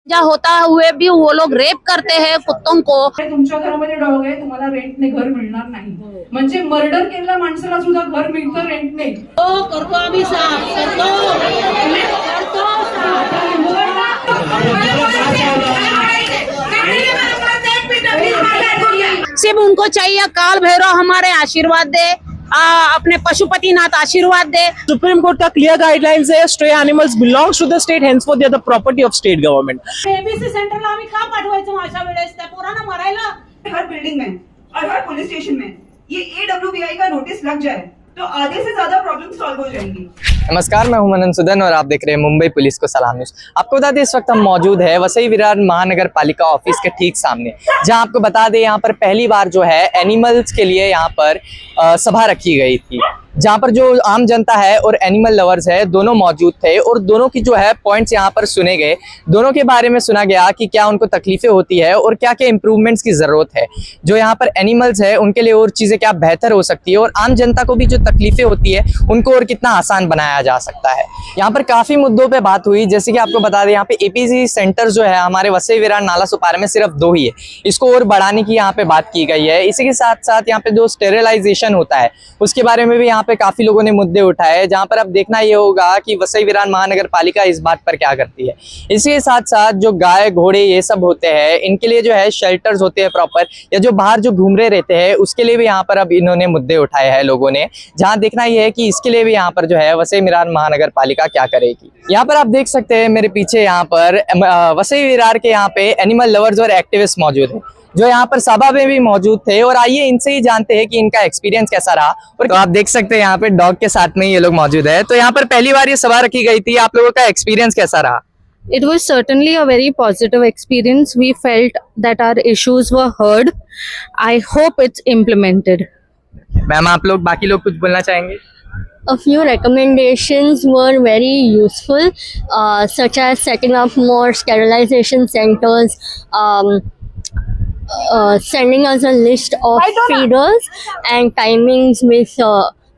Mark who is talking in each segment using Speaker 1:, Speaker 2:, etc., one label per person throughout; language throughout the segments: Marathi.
Speaker 1: जा होता हुए भी वो लोग रेप करते हैं कुत्तों को।
Speaker 2: तुमच्या घरामध्ये डॉग आहे, तुम्हाला रेंटने घर मिळणार नाही. म्हणजे मर्डर केलेल्या माणसाला सुद्धा घर मिळतं रेंटने.
Speaker 1: करतो आम्ही साफ करतो सिर्फ उनको चाहिए काल भैरव हमारे आशीर्वाद दे, अपने पशुपतिनाथ आशीर्वाद दे।
Speaker 3: सुप्रीम कोर्ट का क्लियर गाइडलाइंस है, stray animals belongs to the state, henceforth they are the property of state government.
Speaker 1: ABC सेंटरला आम्ही का पाठवायचं अशा वेळेस त्या पोरांना मरायला?
Speaker 4: हर बिल्डिंग में और हर पुलिस स्टेशन में ये AWBI का नोटिस लग जाए तो आधे से ज्यादा प्रॉब्लम सॉल्व हो जाएंगी।
Speaker 5: नमस्कार, मैं हूं मनन सुदन और आप देख रहे हैं मुंबई पुलिस को सलाम न्यूज। आपको बता दें इस वक्त हम मौजूद है वसई विरार महानगर पालिका ऑफिस के ठीक सामने, जहां आपको बता दें यहाँ पर पहली बार जो है एनिमल्स के लिए यहाँ पर सभा रखी गई थी, जहाँ पर जो आम जनता है और एनिमल लवर्स है दोनों मौजूद थे और दोनों की जो है पॉइंट्स यहाँ पर सुने गए। दोनों के बारे में सुना गया कि क्या उनको तकलीफें होती है और क्या क्या इम्प्रूवमेंट्स की ज़रूरत है, जो यहाँ पर एनिमल्स है उनके लिए और चीज़ें क्या बेहतर हो सकती है, और आम जनता को भी जो तकलीफें होती है उनको और कितना आसान बनाया जा सकता है। यहाँ पर काफ़ी मुद्दों पर बात हुई, जैसे कि आपको बता दें यहाँ पे APC सेंटर जो है हमारे वसई विरार नाला सुपारा में सिर्फ 2 ही है, इसको और बढ़ाने की यहाँ पे बात की गई है। इसी के साथ साथ यहाँ पे जो स्टेरिलाइजेशन होता है उसके बारे में भी यहाँ पे काफ़ी लोगों ने मुद्दे उठाए, जहां पर अब देखना ये होगा कि वसई विरार महानगर पालिका इस बात पर क्या करती है। इसके साथ साथ जो गाय घोड़े ये सब होते हैं इनके लिए जो है शेल्टर्स होते हैं प्रॉपर, या जो बाहर जो घूम रहे रहते हैं उसके लिए भी यहाँ पर अब इन्होंने मुद्दे उठाए हैं लोगों ने, जहां देखना ये है कि इसके लिए भी यहाँ पर जो है वसई विरार महानगर पालिका क्या करेगी। यहाँ पर आप देख सकते हैं मेरे पीछे यहाँ पर वसई विरार के यहाँ पे एनिमल लवर्स और एक्टिविस्ट मौजूद है, जो यहाँ पर सभा में भी मौजूद थे, और आइए इनसे ही जानते हैं कि इनका एक्सपीरियंस कैसा रहा। और तो आप देख सकते हैं यहाँ पे डॉग के साथ में ये लोग मौजूद है। तो यहाँ पर पहली बार ये सभा रखी गई थी, आप लोगों का एक्सपीरियंस कैसा रहा?
Speaker 6: It was certainly a very positive experience. We felt that our issues were heard. I hope it's implemented.
Speaker 5: Ma'am आप लोग बाकी लोग कुछ बोलना चाहेंगे?
Speaker 6: A few recommendations were very useful, such as setting up more sterilization centers, sending us a list of feeders and timings with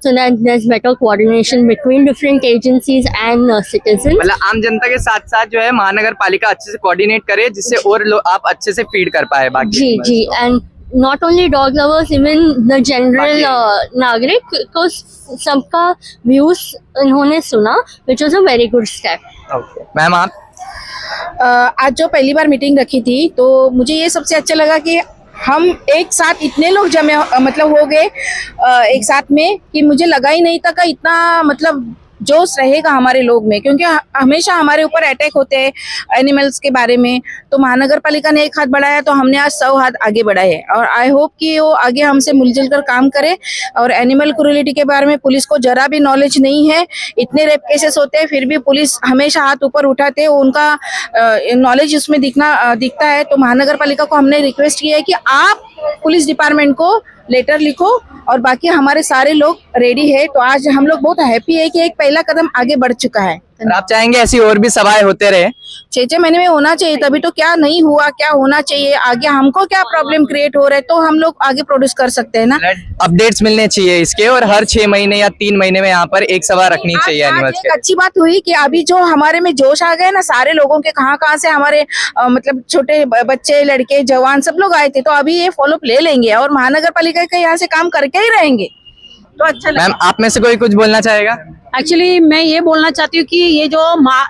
Speaker 6: so that there's better coordination between different agencies and citizens.
Speaker 5: मतलब आम जनता के साथ साथ जो है महानगर पालिका अच्छे से कोऑर्डिनेट करे, जिससे और लोग आप अच्छे से फीड कर पाए बाकी।
Speaker 6: जी and not only dog lovers, even the general नागरिक को सबका व्यूज इन्होंने सुना, which was a very good step.
Speaker 5: Okay ma'am आप?
Speaker 7: आज जो पहली बार मीटिंग रखी थी तो मुझे ये सबसे अच्छा लगा कि हम एक साथ इतने लोग जमे मतलब हो गए एक साथ में, कि मुझे लगा ही नहीं था कि इतना मतलब जोश रहेगा हमारे लोग में, क्योंकि हमेशा हमारे ऊपर अटैक होते हैं एनिमल्स के बारे में। तो महानगर पालिका ने एक हाथ बढ़ाया तो हमने आज 100 हाथ आगे बढ़ाए हैं, और आई होप कि वो आगे हमसे मिलजुल कर काम करे। और एनिमल क्रूरलिटी के बारे में पुलिस को जरा भी नॉलेज नहीं है, इतने रेप केसेस होते हैं फिर भी पुलिस हमेशा हाथ ऊपर उठाते हैं, उनका नॉलेज उसमें दिखता है। तो महानगर पालिका को हमने रिक्वेस्ट किया है कि आप पुलिस डिपार्टमेंट को लेटर लिखो, और बाकी हमारे सारे लोग रेडी है। तो आज हम लोग बहुत हैप्पी है कि एक पहला कदम आगे बढ़ चुका है।
Speaker 5: आप चाहेंगे ऐसी और भी सभाएं होते रहे?
Speaker 7: 6 महीने में होना चाहिए, तभी तो क्या नहीं हुआ, क्या होना चाहिए आगे, हमको क्या प्रॉब्लम क्रिएट हो रहा है तो हम लोग आगे प्रोड्यूस कर सकते हैं ना।
Speaker 5: अपडेट्स मिलने चाहिए इसके, और हर 6 महीने या 3 महीने में यहाँ पर एक सभा रखनी चाहिए एनिमल्स के।
Speaker 7: अच्छी बात हुई कि अभी जो हमारे में जोश आ गए ना सारे लोगों के, कहाँ से हमारे मतलब छोटे बच्चे लड़के जवान सब लोग आए थे, तो अभी ये फॉलोअप ले लेंगे और महानगर पालिका के यहाँ से काम करके ही रहेंगे। तो अच्छा
Speaker 5: मैम आप में से कोई कुछ बोलना चाहेगा?
Speaker 1: एक्चुअली मैं ये बोलना चाहती हूँ कि ये जो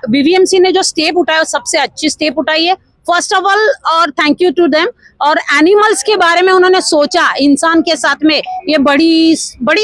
Speaker 1: BVMC ने जो स्टेप उठाया सबसे अच्छी स्टेप उठाई है, फर्स्ट ऑफ ऑल, और थैंक यू टू देम। और एनिमल्स के बारे में उन्होंने सोचा इंसान के साथ में, ये बड़ी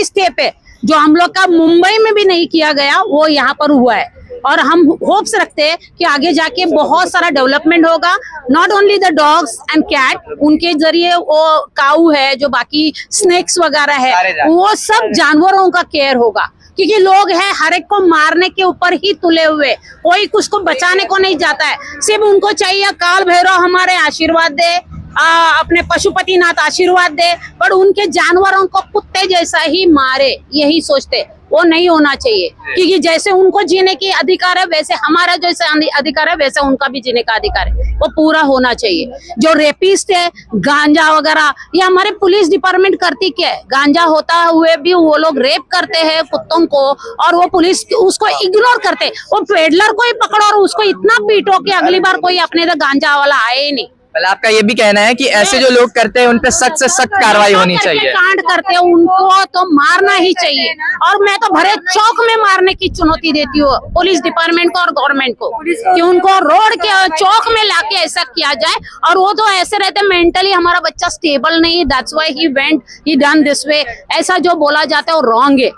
Speaker 1: स्टेप है जो हम लोग का मुंबई में भी नहीं किया गया, वो यहाँ पर हुआ है। और हम होप्स रखते हैं कि आगे जाके बहुत सारा डेवलपमेंट होगा, not only the dogs and cat, उनके जरिए वो काऊ है, जो बाकी स्नेक्स वगैरह है, वो सब जानवरों का केयर होगा। क्योंकि लोग हैं हर एक को मारने के ऊपर ही तुले हुए, कोई कुछ को बचाने को नहीं जाता है। सिर्फ उनको चाहिए काल भैरव हमारे आशीर्वाद दे, अपने पशुपतिनाथ आशीर्वाद दे, पर उनके जानवरों को कुत्ते जैसा ही मारे, यही सोचते। वो नहीं होना चाहिए, क्योंकि जैसे उनको जीने की अधिकार है वैसे हमारा जैसे अधिकार है वैसे उनका भी जीने का अधिकार है, वो पूरा होना चाहिए। जो रेपिस्ट है, गांजा वगैरह, ये हमारे पुलिस डिपार्टमेंट करती क्या है? गांजा होता हुए भी वो लोग रेप करते हैं कुत्तों को, और वो पुलिस उसको इग्नोर करते। वो पेडलर को ही पकड़ो और उसको इतना पीटो कि अगली बार कोई अपने इधर गांजा वाला आए ही नहीं।
Speaker 5: मतलब आपका ये भी कहना है कि ऐसे जो लोग करते हैं उन पे सख्त से सख्त कार्रवाई होनी चाहिए।
Speaker 1: कांड करते हैं उनको तो मारना ही चाहिए, और मैं तो भरे चौक में मारने की चुनौती देती हूँ पुलिस डिपार्टमेंट को और गवर्नमेंट को, कि उनको रोड के चौक में लाके ऐसा किया जाए। और वो तो ऐसे रहते मेंटली, हमारा बच्चा स्टेबल नहीं, that's why he went, he done this way, ऐसा जो बोला जाता है वो रॉन्ग है।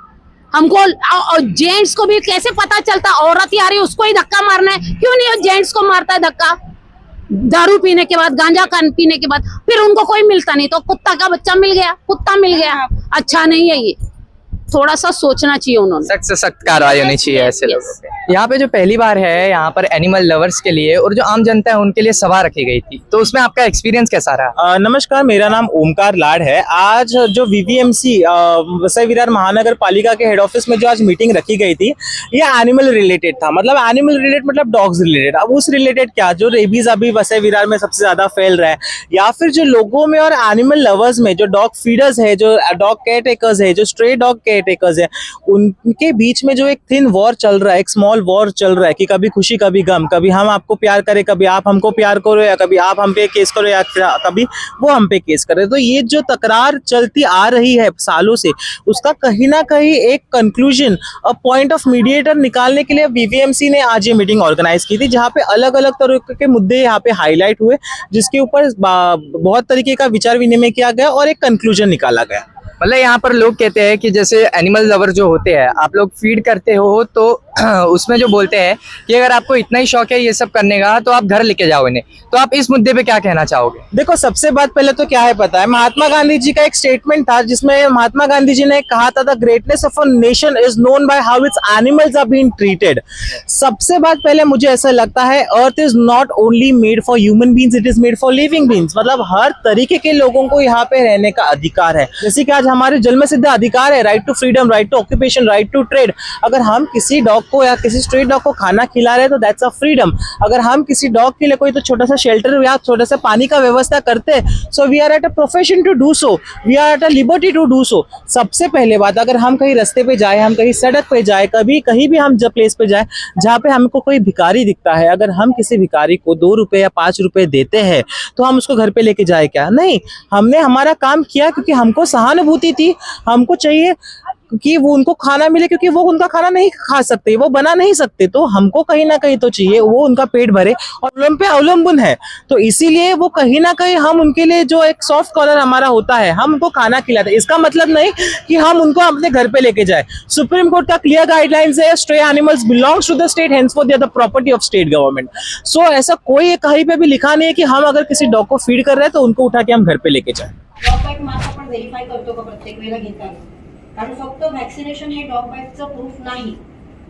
Speaker 1: हमको जेंट्स को भी कैसे पता चलता औरत ही आ रही उसको ही धक्का मारना है? क्यों नहीं जेंट्स को मारता है धक्का? दारू पीने के बाद, गांजा पीने के बाद फिर उनको कोई मिलता नहीं, तो कुत्ता का बच्चा मिल गया, कुत्ता मिल गया, अच्छा नहीं है ये। थोड़ा सा सोचना चाहिए उन्होंने,
Speaker 5: सख्त से सख्त कार्रवाई होनी चाहिए ऐसे लोगों पे। यहाँ पे जो पहली बार है यहाँ पर एनिमल लवर्स के लिए और जो आम जनता है उनके लिए सभा रखी गई थी, तो उसमें आपका एक्सपीरियंस कैसा रहा?
Speaker 3: नमस्कार, मेरा नाम ओमकार लाड है। आज जो वीवीएमसी वसई विरार महानगर पालिका के हेड ऑफिस में जो आज मीटिंग रखी गई थी, ये एनिमल रिलेटेड था। मतलब एनिमल रिलेटेड मतलब डॉग्स रिलेटेड। अब उस रिलेटेड क्या, जो रेबीज अभी वसई विरार में सबसे ज्यादा फैल रहा है, या फिर जो लोगों में और एनिमल लवर्स में, जो डॉग फीडर्स है, जो डॉग केयर टेकर्स है, जो स्ट्रे डॉग केयर टेकर्स है, उनके बीच में जो एक थिन वॉर चल रहा है, एक स्मॉल वॉर चल रहा है कि कभी खुशी कभी गम, कभी हम आपको प्यार करें, कभी आप हमको प्यार करो, या कभी आप हम पे केस करो, या कभी वो हम पे केस करे। तो ये जो तकरार चलती आ रही है सालों से, उसका कहीं ना कहीं एक कंक्लूजन और पॉइंट ऑफ मीडिएटर निकालने के लिए वीवीएमसी ने आज ये मीटिंग ऑर्गेनाइज की थी, जहाँ पे अलग अलग तरह के मुद्दे यहाँ पे हाईलाइट हुए, जिसके ऊपर बहुत तरीके का विचार विनिमय किया गया और एक कंक्लूजन निकाला गया।
Speaker 5: मतलब यहाँ पर लोग कहते हैं कि जैसे एनिमल लवर जो होते हैं, आप लोग फीड करते हो तो उसमें जो बोलते हैं कि अगर आपको इतना ही शौक है ये सब करने का तो आप घर लेके जाओ इन्हें, तो आप इस मुद्दे पे क्या कहना चाहोगे?
Speaker 3: देखो, सबसे बात पहले तो क्या है पता है, महात्मा गांधी जी का एक स्टेटमेंट था जिसमें महात्मा गांधी जी ने कहा था, the greatness of a nation is known by how its animals are being treated. सबसे बात पहले मुझे ऐसा लगता है, earth is not only made for human beings, it is made for living beings. मतलब हर तरीके के लोगों को यहाँ पे रहने का अधिकार है। जैसे कि आज हमारे जन्म सिद्ध अधिकार है, right to freedom, right to occupation, right to trade. अगर हम किसी डॉग को या किसी स्ट्रीट डॉग को खाना खिला रहे हैं तो दैट्स अ फ्रीडम। अगर हम किसी डॉग के लिए कोई तो छोटा सा शेल्टर या छोटा सा पानी का व्यवस्था करते हैं, so we are at a profession to do so, we are at a liberty to do so. सबसे पहले बात, अगर हम कहीं रास्ते पे जाए, हम कहीं सड़क पे जाए, कभी कहीं भी हम जब प्लेस पे जाए जहाँ पे हमको कोई भिखारी दिखता है, अगर हम किसी भिखारी को 2 रुपए या 5 रुपए देते हैं तो हम उसको घर पे लेके जाए क्या? नहीं, हमने हमारा काम किया क्योंकि हमको सहानुभूति थी, हमको चाहिए कि वो उनको खाना मिले, क्योंकि वो उनका खाना नहीं खा सकते, वो बना नहीं सकते, तो हमको कहीं ना कहीं तो चाहिए वो उनका पेट भरे और उन पे अवलंबन है। तो इसीलिए वो कहीं ना कहीं हम उनके लिए जो एक सॉफ्ट कॉर्नर हमारा होता है, हम उनको खाना खिलाते हैं। इसका मतलब नहीं कि हम उनको अपने घर पे लेके जाए। सुप्रीम कोर्ट का क्लियर गाइडलाइंस है, stray animals belongs to the state, henceforth they are the property of state government. So ऐसा कोई कहीं पे भी लिखा नहीं है कि हम अगर किसी डॉग को फीड कर रहे हैं तो उनको उठा के हम घर पे लेके जाए।
Speaker 8: डॉग बाईट मार्क आपण व्हेरीफाय करतो का प्रत्येक वेळेला घेताना? कारण फक्त व्हॅक्सिनेशन हे डॉग बाईटचं प्रूफ नाही.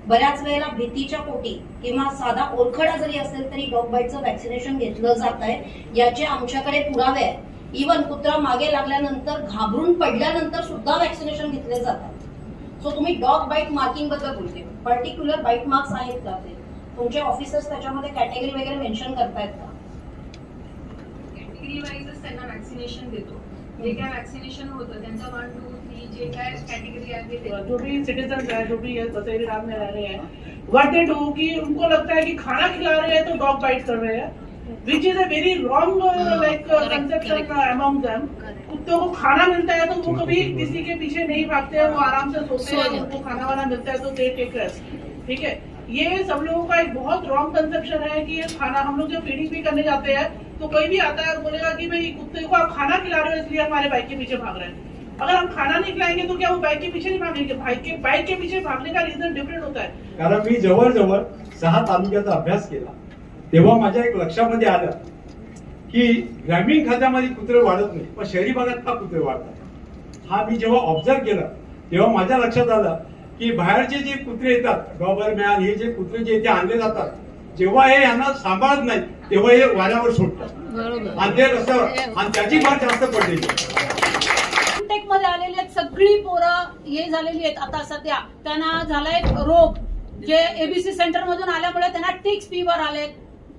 Speaker 8: बऱ्याच वेळेला भीतीच्या पोटी किंवा साधा ओरखडा जरी असेल तरी डॉग बाईटचं व्हॅक्सिनेशन घेतलं जात आहे, याचे आमच्याकडे पुरावे आहेत. इव्हन कुत्रा मागे लागल्यानंतर घाबरून पडल्यानंतर सुद्धा व्हॅक्सिनेशन घेतले जातात. सो तुम्ही डॉग बाईट मार्किंग बद्दल बोलते, पर्टिक्युलर बाईट मार्क्स आहेत का? ते तुमचे ऑफिसर्स त्याच्यामध्ये कॅटेगरी वगैरे मेन्शन करतायत का?
Speaker 2: कॅटेगरी वाईजच त्यांना वॅक्सिनेशन देतो. जे काय वॅक्सिनेशन होतं त्यांचा 1, 2, 3 जे काय कैटेगरी आगे जो भी सिटीजन है, जो भी बसई विरार में रह रहे हैं, व्हाट दे डू कि उनको लगता है कि खाना खिला रहे हैं तो डॉग बाइट कर रहे हैं, which is a very wrong like conception among them. कुत्तों को खाना मिलता है तो वो कभी किसी के पीछे नहीं भागते हैं, वो आराम से सोते हैं. उनको खाना वाना मिलता है तो दे टेक रेस्ट. ठीक है, ये सब लोगों का एक बहुत रॉन्ग कंसेप्शन है कि ये खाना, हम लोग जब फीडिंग भी करने जाते हैं तो कोई भी आता है और बोलेगा कि भाई कुत्ते को आप खाना खिला रहे हो इसलिए हमारे बाइक के पीछे भाग रहे हैं. अगर हम खाना नहीं खिलाएंगे तो क्या वो बाइक के पीछे नहीं भागेंगे? बाइक के पीछे भागने का रीजन डिफरेंट होता है.
Speaker 9: कारण मी जवळजवळ 6 तालुक्याचा अभ्यास केला, तेव्हा माझ्या एक लक्षामध्ये आलं की ग्रामीण खात्यामध्ये कुत्रे वाढत नाही, पण शहरी भागात का कुत्रे वाढतात. हा मी जेव्हा ऑब्झर्व केलं तेव्हा माझ्या लक्षात आलं की बाहेरचे जे कुत्रे येतात, डॉबरमॅन, हे जे कुत्रे जे इथे आणले जातात, जेव्हा हे यांना सांभाळत नाही तेव्हा हे वाऱ्यावर सोडतात आणि ते रस्त्यावर, आणि त्याची फार जास्त पडलेली.
Speaker 1: स्टेप मध्ये आलेली आहेत सगळी पोरं हे झालेली आहेत आता सध्या. त्यांना झालाय रोग, जे एबीसी सेंटर मधून आल्यामुळे त्यांना टिक्स फीवर आले.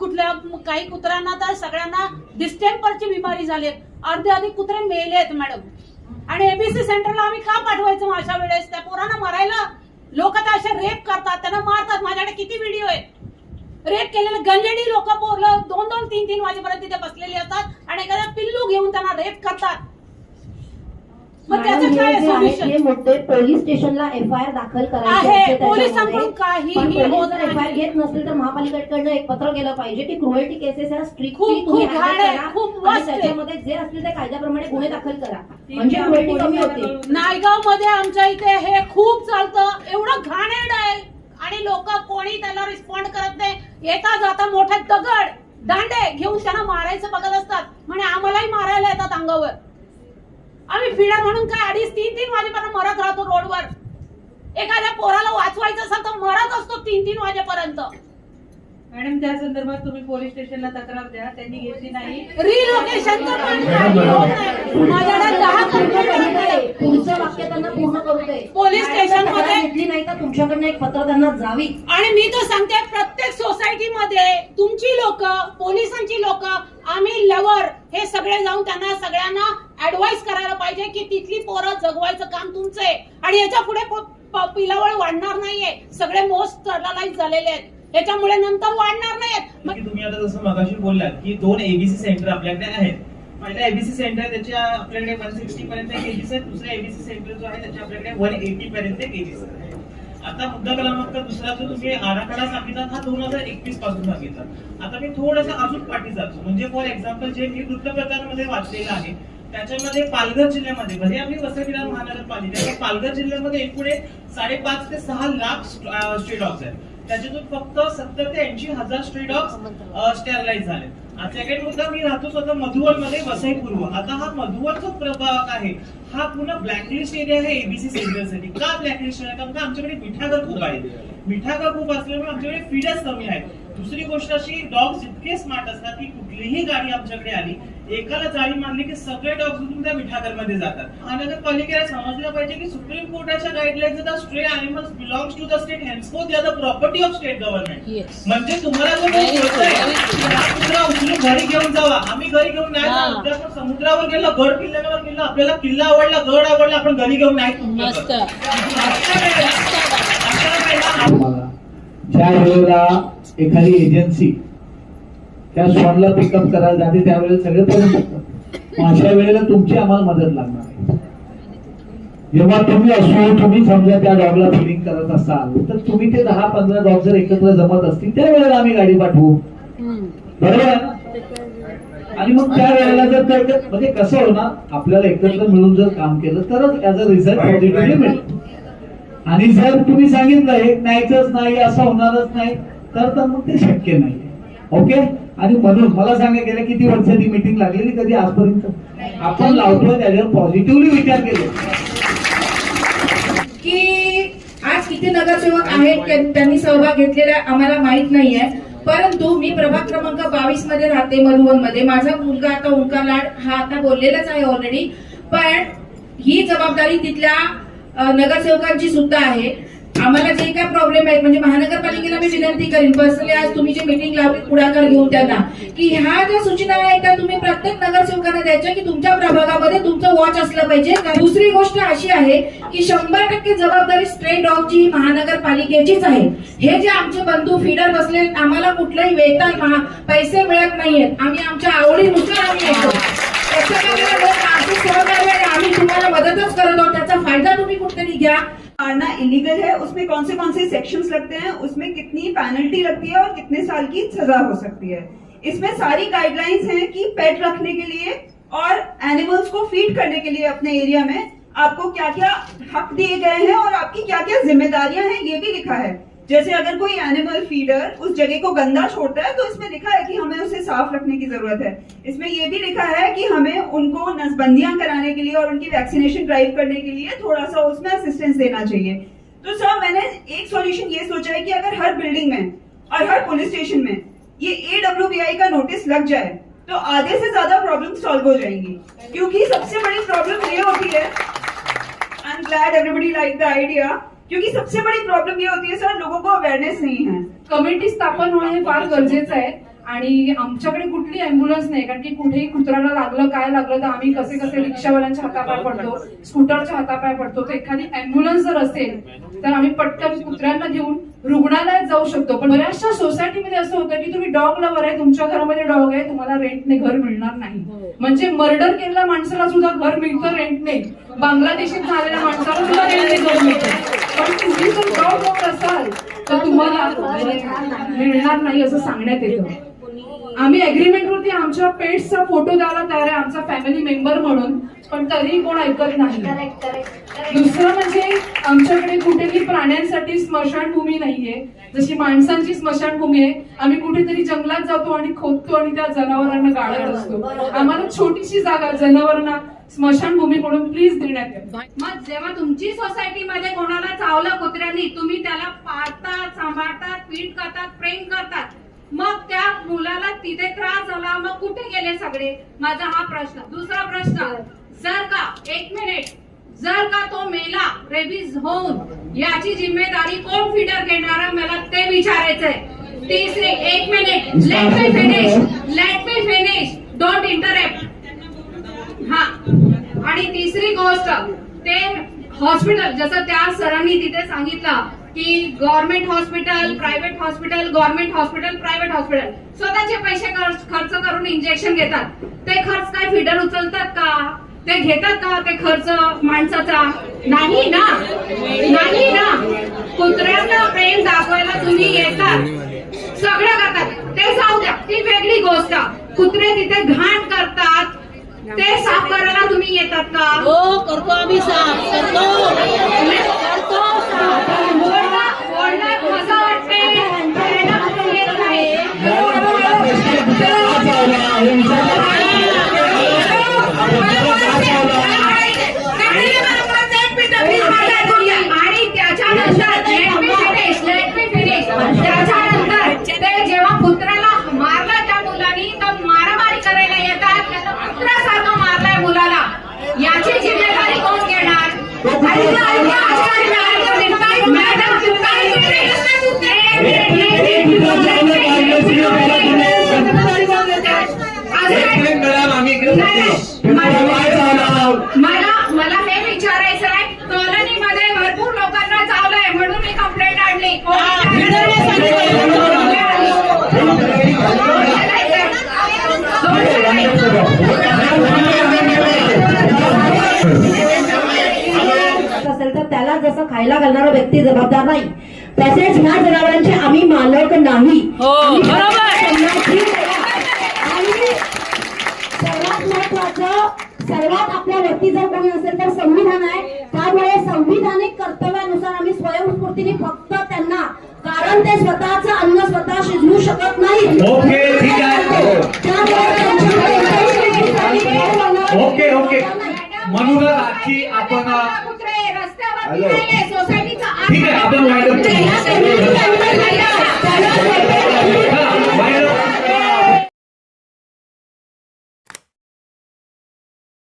Speaker 1: कुठल्या काही कुत्र्यांना तर सगळ्यांना डिस्टेंपरची बिमारी झाली. अर्धे कुत्रे मेलेत मॅडम. आणि एबीसी सेंटरला आम्ही का पाठवायचं मग अशा वेळेस? त्या पोरांना मारायला लोक तर असे रेप करतात, त्यांना मारतात. माझ्याकडे किती व्हिडिओ आहेत. रेप केलेले गंजेडी लोक पोरलं 2-2, 3-3 वाजेपर्यंत तिथे बसलेली असतात आणि एखादा पिल्लू घेऊन त्यांना रेप करतात. मग त्याचं काय सोल्युशन
Speaker 8: हे मुद्दे पोलीस स्टेशनला एफआयआर दाखल करायचे
Speaker 1: आहे?
Speaker 8: असते
Speaker 1: पोलिसांकडून काहीही होत नाही.
Speaker 8: एफआयआर घेत नसतील तर महापालिकेकडनं एक पत्र गेलं पाहिजे की क्रुएल्टी केसेस ह्या स्ट्रिक्टली
Speaker 1: खूप घाण आहे, खूप वास्ट आहे.
Speaker 8: त्याच्यामध्ये जे असतील ते कायद्याप्रमाणे गुन्हे दाखल करा, म्हणजे क्रुएल्टी कमी होते.
Speaker 1: नायगाव मध्ये आमच्या इथे हे खूप चालतं. एवढं घाणेरड आहे आणि लोक कोणी त्याला रिस्पॉन्ड करत नाही. येता जाता मोठे दगड दांडे घेऊन त्यांना मारायचं बघत असतात. म्हणजे आम्हालाही मारायला येतात अंगावर. आम्ही फिडर म्हणून काय 2-3 वाजेपर्यंत मरत राहतो रोडवर. एखाद्या पोराला वाचवायचं असेल तर मरत असतो 3-3 वाजेपर्यंत.
Speaker 2: मॅडम त्या संदर्भात तुम्ही पोलीस स्टेशनला तक्रार द्या, त्यांनी घेतली नाही.
Speaker 1: रिलोकेशनचं पण काही होत नाही. माझ्याकडे 10 कंप्लेंट आहे.
Speaker 8: पुढचं वाक्य त्यांना पूर्ण करू दे.
Speaker 1: पोलीस स्टेशनमध्ये
Speaker 8: घेतली नाही तर तुमच्याकडनं एक पत्र त्यांना जावी.
Speaker 1: आणि मी तर सांगते प्रत्येक सोसायटीमध्ये तुमची लोक, पोलिसांची लोक, आम्ही लवर हे सगळे जाऊन त्यांना सगळ्यांना ऍडवाइस करायला पाहिजे की तिथली पोरं जगवायचं काम तुमचं आहे. आणि याच्या पुढे पिलावळ वाढणार नाहीये. सगळे मोस्ट स्टरलाइज झालेले आहेत. त्याच्यामुळे नंतर वाढणार नाहीत.
Speaker 10: तुम्ही आता जसं मगाशी बोललात की 2 एबीसी सेंटर आपल्याकडे आहेत. पहिला एबीसी सेंटर त्याच्या आपल्याकडे 160 पर्यंत केजीस आहे. दुसरा एबीसी सेंटर जो आहे त्याच्या आपल्याकडे 180 पर्यंत केजीस आहे. आता मुद्दा क्रमांक दुसरा जो तुम्ही आराखडा सांगितला हा 2021 पासून सांगितला. आता मी थोडासा अजून पाठी जातो. म्हणजे फॉर एक्झाम्पल जे मी वृत्तपत्रामध्ये वाचलेलं आहे त्याच्यामध्ये पालघर जिल्ह्यामध्ये भले आम्ही वसई विरार महानगरपालिका पालघर जिल्ह्यामध्ये एकूण 5.5 ते 6 लाख स्ट्रे डॉग्स आहेत. त्याच्यातून फक्त 70 ते 80 हजार स्ट्रे डॉग्स स्टेरलाइज झाले. सेकंड मुद्दा, मी राहतो स्वतः मधुवल मध्ये वसई पूर्व. आता हा मधुवलचा प्रभाग आहे हा पूर्ण ब्लॅकलिस्ट एरिया आहे एबीसी सेंटरसाठी. का ब्लॅकलिस्ट आहे? कारण का आमच्याकडे मिठागर खूप आहे. मिठागर खूप असल्यामुळे आमच्याकडे फीडर्स कमी आहेत. दुसरी गोष्ट अशी, डॉग्स इतके स्मार्ट असतात की कुठलीही गाडी आमच्याकडे आली एकाला जाळी मारली की सगळे डॉग्स उठून त्या मिठागर मध्ये जातात. महानगरपालिकेला समजलं पाहिजे की सुप्रीम कोर्टाच्या guidelines the stray animals belongs to the state, henceforth they are the property of state government. म्हणजे तुम्हाला जो कुत्रा उचलून घरी घेऊन जावा. आम्ही घरी घेऊन नाही जाऊ. आपण समुद्रावर गेलो, गड किल्ल्यावर गेलो, आपल्याला किल्ला आवडला, गड आवडला, आपण घरी घेऊन नाही.
Speaker 11: ज्या वेळेला एखादी एजन्सी त्या स्पॉटला पिकअप करायला जाते त्यावेळेला सगळे परत येतात. अशा वेळेला तुमची आम्हाला मदत लागणार आहे. जेव्हा तुम्ही असो, तुम्ही समजा त्या डॉगला फिडिंग करत असाल तर तुम्ही ते 10-15 डॉग जर एकत्र जमत असतील त्यावेळेला आम्ही गाडी पाठवू. बरोबर आहे ना? आणि मग त्या वेळेला जर म्हणजे कसं होणार, आपल्याला एकत्र मिळून जर काम केलं तरच ऍज अ रिझल्ट पॉझिटिव्हली मिळतो. आणि जर तुम्ही सांगितलं एक नाहीच नाही, असं होणारच नाही, तर मग ते शक्य नाही. ओके. आणि म्हणून मला सांगा गेल्या किती वर्षाची मीटिंग लागलेली कधी आजपर्यंत आपण लावतोय त्याच्यावर पॉझिटिव्हली विचार केले
Speaker 7: की आज किती नगरसेवक आहेत त्यांनी सहभाग घेतलेला आम्हाला माहित नाहीये. परंतु मी प्रभाग क्रमांक 22 मध्ये राहते, मधुवन मध्ये. माझा मुलगा आता ओंकार लाड हा आता बोललेलाच आहे ऑलरेडी. पण ही जबाबदारी तिथल्या नगरसेवकांची सुद्धा आहे. आम्हाला जे काय प्रॉब्लेम आहेत म्हणजे महानगरपालिकेला मी विनंती करीन पर्सनली, आज तुम्ही जे मीटिंग लावली पुढाकार घेऊन त्यांना की ह्या ज्या सूचना आहेत त्या तुम्ही प्रत्येक नगरसेवकांना द्यायच्या की तुमच्या प्रभागामध्ये तुमचं वॉच असलं पाहिजे. दुसरी गोष्ट अशी आहे की 100% जबाबदारी स्ट्रे डॉगची महानगरपालिकेचीच आहे. हे जे आमचे बंधू फीडर बसले आम्हाला कुठलंही वेतन पैसे मिळत नाहीयेत. आम्ही आमच्या आवडीनुसार आम्ही येतो. आर्थिक सहकार्य आम्ही तुम्हाला मदतच करत आहोत. त्याचा फायदा तुम्ही कुठेतरी घ्या.
Speaker 4: मारना इलीगल है, उसमें कौन से सेक्शंस लगते हैं, उसमें कितनी पेनल्टी लगती है और कितने साल की सजा हो सकती है. इसमें सारी गाइडलाइंस हैं कि पेट रखने के लिए और एनिमल्स को फीड करने के लिए अपने एरिया में आपको क्या क्या हक दिए गए हैं और आपकी क्या क्या जिम्मेदारियां हैं ये भी लिखा है. जैसे अगर कोई एनिमल फीडर उस जगह को गंदा छोड़ता है तो इसमें लिखा है कि हमें उसे साफ रखने की जरूरत है. इसमें यह भी लिखा है कि हमें उनको नसबंदियां कराने के लिए और उनकी वैक्सीनेशन ड्राइव करने के लिए थोड़ा सा उसमें असिस्टेंस देना चाहिए. तो सर मैंने एक सॉल्यूशन ये सोचा है कि अगर हर बिल्डिंग में और हर पुलिस स्टेशन में ये AWBI का नोटिस लग जाए तो आधे से ज्यादा प्रॉब्लम सॉल्व हो जाएंगी. क्योंकि सबसे बड़ी प्रॉब्लम ये होती है I'm glad everybody liked the idea. क्योंकि सबसे बड़ी प्रॉब्लम ये होती है सर, लोगों को अवेयरनेस नाही है.
Speaker 2: कमिटी स्थापन होणं हे फार गरजेचं आहे आणि आमच्याकडे कुठली अँब्युलन्स नाही, कारण की कुठेही कुत्र्याला लागलं काय लागलं तर आम्ही कसे कसे रिक्षावाल्यांच्या हातापाय पडतो, स्कूटरच्या हातापाय पडतो. तर एखादी अँब्युलन्स जर असेल तर आम्ही पटकन कुत्र्यांना घेऊन रुग्णालयात जाऊ शकतो. पण बऱ्याचशा सोसायटीमध्ये असं होतं की तुम्ही डॉग लवर आहे, तुमच्या घरामध्ये डॉग आहे, तुम्हाला रेंटने घर मिळणार नाही. म्हणजे मर्डर केलेल्या माणसाला सुद्धा घर मिळतं रेंट नाही, बांगलादेशीत झालेल्या माणसाला सुद्धा रेंटने घर मिळतं. पण तुम्ही जर डॉग लवर असाल तर तुम्हाला मिळणार नाही असं सांगण्यात येतं. आम्ही अग्रीमेंटवरती आमच्या पेट्सचा फोटो द्यायला तयार आहे, आमचा फॅमिली मेंबर म्हणून, पण तरीही कोण ऐकत नाही. दुसरं म्हणजे आमच्याकडे कुठेही प्राण्यांसाठी स्मशानभूमी नाहीये, जशी माणसांची स्मशानभूमी आहे. आम्ही कुठेतरी जंगलात जातो आणि खोदतो आणि त्या जनावरांना गाळत असतो. आम्हाला छोटीशी जागा जनावरांना स्मशानभूमी म्हणून प्लीज देण्यात येईल.
Speaker 1: मग जेव्हा तुमची सोसायटीमध्ये कोणाला चावलं कुत्र्यांनी, तुम्ही त्याला पाळतात, सांभाळतात, फीड करतात, प्रेम करतात, मग त्या मुलाला तिथे त्रास झाला, मग कुठे गेले सगळे? माझा हा प्रश्न. दुसरा प्रश्न, जर का एक मिनिट, जर का तो मेला रेबीज होऊन, याची जिम्मेदारी कोण फिडर घेणार, मला ते विचारायचंय. तिसरी, एक minute, let me finish, don't interrupt. हा, आणि तिसरी गोष्ट, ते हॉस्पिटल, जसं त्या सरांनी तिथे सांगितलं की government hospital, private hospital, government hospital, private hospital, स्वतःचे पैसे खर्च करून इंजेक्शन घेतात. ते खर्च काय फिडर उचलतात का? ते घेतात का ते खर्च माणसाचा? नाही ना, नाही ना. कुत्र्यांना प्रेम दाखवायला तुम्ही येतात, सगळं करतात, ते जाऊ द्या, ती वेगळी गोष्ट. कुत्रे तिथे घाण करतात, ते साफ करायला तुम्ही येतात का?
Speaker 7: हो, करतो आम्ही साफ, करतो.
Speaker 1: बोलण्यात मजा वाटते, करायला तुम्ही येत नाही. आणि त्याच्यानंतर ते जेव्हा कुत्र्याला मारलं त्या मुलांनी, तर मारामारी करायला येतात, त्याला कुत्र्यासारखं मारलंय मुलाला, याची जिम्मेदारी कोण घेणार? मला हे विचारायचं आहे, कॉलनीमध्ये भरपूर लोकांना चावलंय म्हणून मी कंप्लेंट आणली.
Speaker 8: असेल तर त्याला जसं खायला घालणारा व्यक्ती जबाबदार नाही, तसेच ह्या जनावरांचे आम्ही मालक नाही. सर्वात महत्वाचं, सर्वात आपल्या वरती जर कोणी असेल तर संविधान आहे. त्यामुळे संविधानिक कर्तव्यानुसार आम्ही स्वयंस्फूर्तीने फक्त त्यांना, कारण ते स्वतःचं अन्न स्वतः शिजवू शकत नाही.
Speaker 11: ओके, ठीक आहे. ओके ओके, म्हणूनच आजची आपण
Speaker 1: कुत्रे रस्त्यावर सोसायटीचा
Speaker 11: ठीक आहे, आपण वाईट